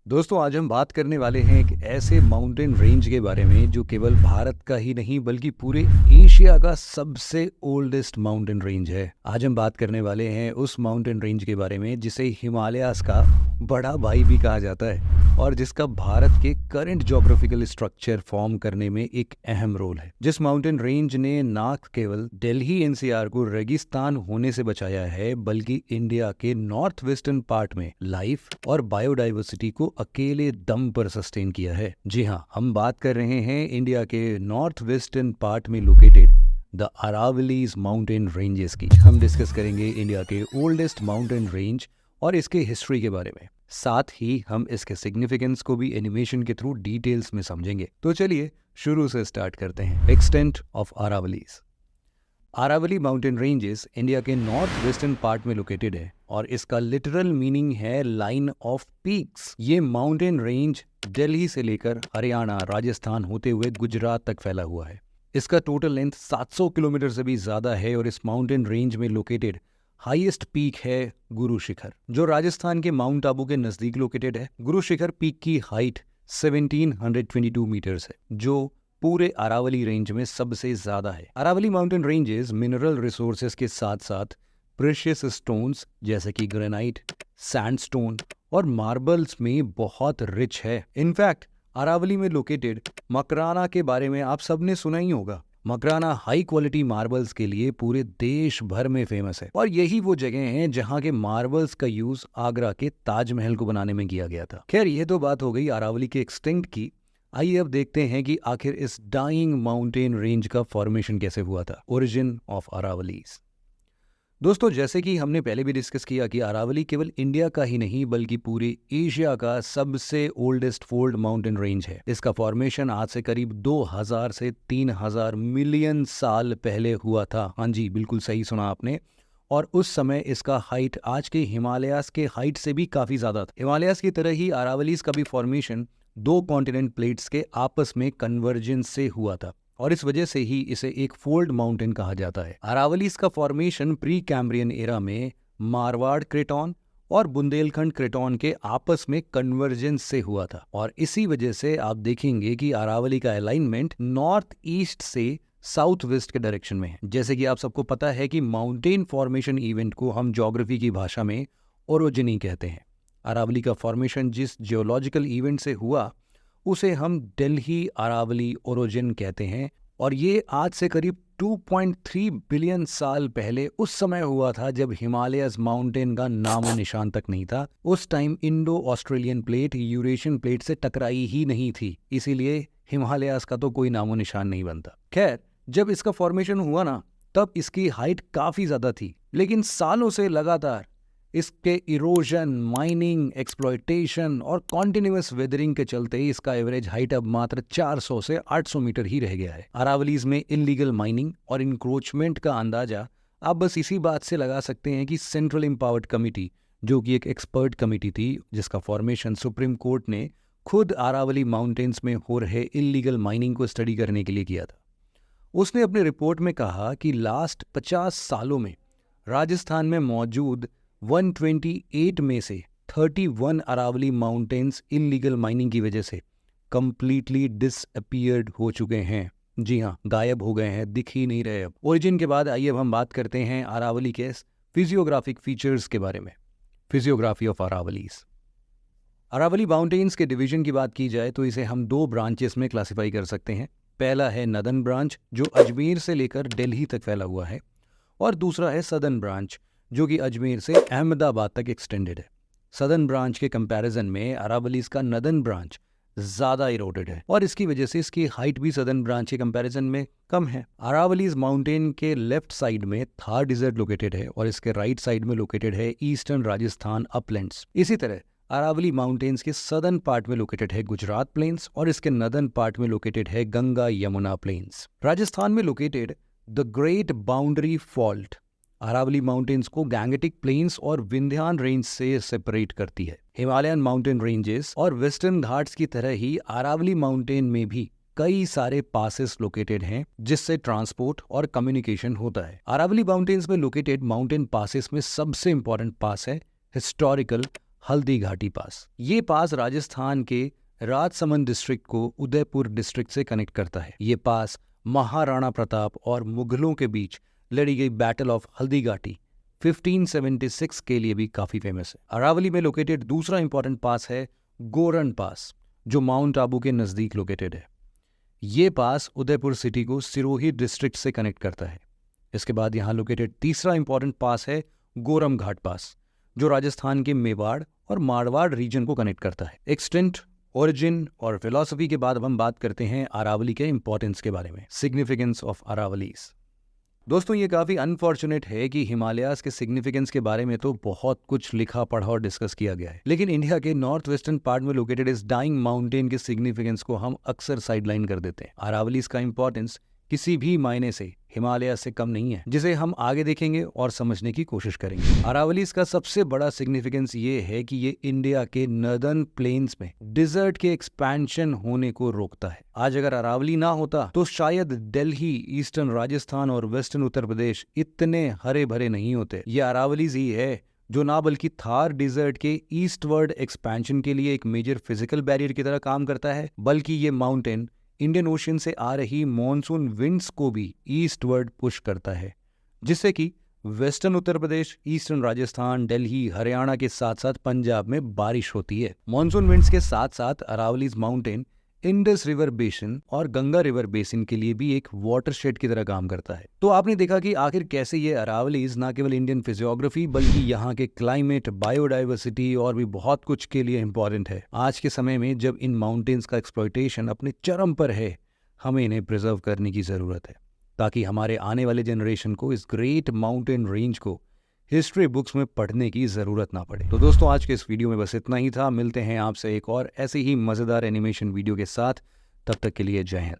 दोस्तों आज हम बात करने वाले हैं एक ऐसे माउंटेन रेंज के बारे में जो केवल भारत का ही नहीं बल्कि पूरे एशिया का सबसे ओल्डेस्ट माउंटेन रेंज है। आज हम बात करने वाले हैं उस माउंटेन रेंज के बारे में जिसे हिमालयास का बड़ा भाई भी कहा जाता है और जिसका भारत के करंट ज्योग्राफिकल स्ट्रक्चर फॉर्म करने में एक अहम रोल है। जिस माउंटेन रेंज ने ना केवल दिल्ली एनसीआर को रेगिस्तान होने से बचाया है बल्कि इंडिया के नॉर्थ वेस्टर्न पार्ट में लाइफ और बायोडाइवर्सिटी को अकेले दम पर सस्टेन किया है। जी हाँ, हम बात कर रहे हैं इंडिया के नॉर्थ वेस्टर्न पार्ट में located the Aravallis mountain ranges की। हम डिस्कस करेंगे इंडिया के ओल्डेस्ट माउंटेन रेंज और इसके हिस्ट्री के बारे में। साथ ही हम इसके सिग्निफिकेंस को भी एनिमेशन के थ्रू डिटेल्स में समझेंगे। तो चलिए शुरू से स्टार्ट करते हैं। Extent of Aravallis. Aravalli mountain ranges India के नॉर्थ वेस्टर्न पार्ट में लोकेटेड है और इसका लिटरल मीनिंग है लाइन ऑफ पीक्स। ये माउंटेन रेंज दिल्ली से लेकर हरियाणा, राजस्थान होते हुए गुजरात तक फैला हुआ है। इसका टोटल लेंथ 700 किलोमीटर से भी ज्यादा है और इस माउंटेन रेंज में लोकेटेड हाईएस्ट पीक है गुरु शिखर, जो राजस्थान के माउंट आबू के नजदीक लोकेटेड है। गुरु शिखर पीक की हाइट 1722 मीटर्स है, जो पूरे अरावली रेंज में सबसे ज्यादा है। Aravalli mountain ranges mineral resources के साथ साथ प्रेशियस स्टोन्स जैसे कि ग्रेनाइट, सैंडस्टोन और मार्बल्स में बहुत रिच है। इनफैक्ट अरावली में लोकेटेड मकराना के बारे में आप सबने सुना ही होगा। मकराना हाई क्वालिटी मार्बल्स के लिए पूरे देश भर में फेमस है और यही वो जगह हैं जहां के मार्बल्स का यूज आगरा के ताजमहल को बनाने में किया गया था। खैर, ये तो बात हो गई अरावली के एक्सटिंक्ट की। आइए अब देखते हैं कि आखिर इस डाइंग माउंटेन रेंज का फॉर्मेशन कैसे हुआ था। Origin of Aravallis. दोस्तों, जैसे कि हमने पहले भी डिस्कस किया कि अरावली केवल इंडिया का ही नहीं बल्कि पूरे एशिया का सबसे ओल्डेस्ट फोल्ड माउंटेन रेंज है। इसका फॉर्मेशन आज से करीब 2000 से 3000 मिलियन साल पहले हुआ था। हाँ जी, बिल्कुल सही सुना आपने। और उस समय इसका हाइट आज के हिमालयास के हाइट से भी काफी ज्यादा था। हिमालयास की तरह ही अरावलीज का भी फॉर्मेशन दो कॉन्टिनेंट प्लेट्स के आपस में कन्वर्जेंस से हुआ था और इस वजह से ही इसे एक फोल्ड माउंटेन कहा जाता है। अरावलीज का फॉर्मेशन प्री कैम्ब्रियन एरा में मारवाड़ क्रेटॉन और बुंदेलखंड क्रेटॉन के आपस में कन्वर्जेंस से हुआ था और इसी वजह से आप देखेंगे कि अरावली का अलाइनमेंट नॉर्थ ईस्ट से साउथ वेस्ट के डायरेक्शन में है। जैसे कि आप सबको पता है कि माउंटेन फॉर्मेशन इवेंट को हम ज्योग्राफी की भाषा में ओरोजिनी कहते हैं। अरावली का फॉर्मेशन जिस जियोलॉजिकल इवेंट से हुआ उसे हम दिल्ली अरावली ओरोजिन कहते हैं और ये आज से करीब 2.3 बिलियन साल पहले उस समय हुआ था जब हिमालयस माउंटेन का नामो निशान तक नहीं था। उस time Indo Australian plate Eurasian plate से टकराई ही नहीं थी, इसीलिए हिमालयस का तो कोई नामो निशान नहीं बनता। खैर, जब इसका फॉर्मेशन हुआ ना तब इसकी हाइट काफी ज्यादा थी, लेकिन सालों से लगातार इसके इरोजन, माइनिंग, एक्सप्लॉयटेशन और कॉन्टिन्यूअस वेदरिंग के चलते इसका एवरेज हाइट अब मात्र 400 से 800 मीटर ही रह गया है। अरावलीज में इलीगल माइनिंग और इंक्रोचमेंट का अंदाजा आप बस इसी बात से लगा सकते हैं कि सेंट्रल एम्पावर्ड कमिटी, जो कि एक एक्सपर्ट कमिटी थी जिसका फॉर्मेशन सुप्रीम कोर्ट ने खुद अरावली माउंटेन्स में हो रहे इलीगल माइनिंग को स्टडी करने के लिए किया था, उसने अपनी रिपोर्ट में कहा कि लास्ट 50 सालों में राजस्थान में मौजूद 128 में से 31 अरावली माउंटेन्स इलीगल माइनिंग की वजह से कंप्लीटली डिसअपीयर्ड हो चुके हैं। जी हाँ, गायब हो गए हैं, दिख ही नहीं रहे अब। ओरिजिन के बाद आइए अब हम बात करते हैं अरावली के फिजियोग्राफिक फीचर्स के बारे में। Physiography of Aravallis. Aravalli mountains के डिवीजन की बात की जाए तो इसे हम दो ब्रांचेस में क्लासिफाई कर सकते हैं। पहला है नदन ब्रांच, जो अजमेर से लेकर दिल्ली तक फैला हुआ है, और दूसरा है सदर्न ब्रांच, जो कि अजमेर से अहमदाबाद तक एक्सटेंडेड है। सदर्न ब्रांच के कंपैरिजन में अरावलीज का नदन ब्रांच ज्यादा इरोडेड है और इसकी वजह से इसकी हाइट भी सदर्न ब्रांच के कंपैरिजन में कम है। अरावलीज माउंटेन के लेफ्ट साइड में थार डिजर्ट लोकेटेड है और इसके राइट साइड में लोकेटेड है ईस्टर्न राजस्थान अपलैंड्स। इसी तरह अरावली माउंटेन्स के सदर्न पार्ट में लोकेटेड है गुजरात प्लेन्स और इसके नदर्न पार्ट में लोकेटेड है गंगा यमुना प्लेन्स। राजस्थान में located the great boundary fault Aravalli mountains को गैंगेटिक प्लेन्स और विंध्यान रेंज से सेपरेट करती है। हिमालयन माउंटेन रेंजेस और वेस्टर्न घाट्स की तरह ही अरावली माउंटेन में भी कई सारे पासेस लोकेटेड हैं जिससे ट्रांसपोर्ट और कम्युनिकेशन होता है। अरावली माउंटेन्स में लोकेटेड माउंटेन पासेस में सबसे इंपॉर्टेंट पास है हिस्टोरिकल हल्दी घाटी पास। ये पास राजस्थान के राजसमंद डिस्ट्रिक्ट को उदयपुर डिस्ट्रिक्ट से कनेक्ट करता है। ये पास महाराणा प्रताप और मुगलों के बीच लड़ी गई बैटल ऑफ हल्दी घाटी 1576 के लिए भी काफी फेमस है। अरावली में लोकेटेड दूसरा इंपॉर्टेंट पास है गोरन पास, जो माउंट आबू के नजदीक लोकेटेड है। ये पास उदयपुर सिटी को सिरोही डिस्ट्रिक्ट से कनेक्ट करता है। इसके बाद यहाँ लोकेटेड तीसरा इंपॉर्टेंट पास है गोरम घाट पास, जो राजस्थान के मेवाड़ और मारवाड़ रीजन को कनेक्ट करता है। एक्सटेंट, ओरिजिन और फिलॉसफी के बाद अब हम बात करते हैं अरावली के इंपॉर्टेंस के बारे में, सिग्निफिकेंस ऑफ अरावलीज। दोस्तों, ये काफ़ी अनफॉर्चुनेट है कि हिमालयाज के सिग्निफिकेंस के बारे में तो बहुत कुछ लिखा पढ़ा और डिस्कस किया गया है, लेकिन इंडिया के नॉर्थ वेस्टर्न पार्ट में लोकेटेड इस डाइंग माउंटेन के सिग्निफिकेंस को हम अक्सर साइडलाइन कर देते हैं। अरावलीज का इंपॉर्टेंस किसी भी मायने से हिमालय से कम नहीं है, जिसे हम आगे देखेंगे और समझने की कोशिश करेंगे। अरावलीज का सबसे बड़ा सिग्निफिकेंस ये है कि ये इंडिया के नर्दर्न प्लेन्स में डिजर्ट के एक्सपेंशन होने को रोकता है। आज अगर अरावली ना होता तो शायद दिल्ली, ईस्टर्न राजस्थान और वेस्टर्न उत्तर प्रदेश इतने हरे भरे नहीं होते। ये अरावलीज ही है जो ना बल्कि थार डिजर्ट के ईस्टवर्ड एक्सपेंशन के लिए एक मेजर फिजिकल बैरियर की तरह काम करता है, बल्कि ये माउंटेन इंडियन ओशन से आ रही मॉनसून विंड्स को भी ईस्टवर्ड पुश करता है, जिससे कि वेस्टर्न उत्तर प्रदेश, ईस्टर्न राजस्थान, दिल्ली, हरियाणा के साथ साथ पंजाब में बारिश होती है। मॉनसून विंड्स के साथ साथ Aravallis mountain Indus river basin और गंगा रिवर बेसिन के लिए भी एक वाटरशेड की तरह काम करता है। तो आपने देखा कि आखिर कैसे ये अरावलीज ना केवल इंडियन फिजियोग्राफी बल्कि यहाँ के क्लाइमेट, बायोडाइवर्सिटी और भी बहुत कुछ के लिए इंपॉर्टेंट है। आज के समय में जब इन माउंटेन्स का एक्सप्लॉयटेशन अपने चरम पर है, हमें इन्हें प्रिजर्व करने की जरूरत है, ताकि हमारे आने वाले जनरेशन को इस ग्रेट माउंटेन रेंज को हिस्ट्री बुक्स में पढ़ने की जरूरत ना पड़े। तो दोस्तों, आज के इस वीडियो में बस इतना ही था। मिलते हैं आपसे एक और ऐसे ही मजेदार एनिमेशन वीडियो के साथ। तब तक के लिए जय हिंद।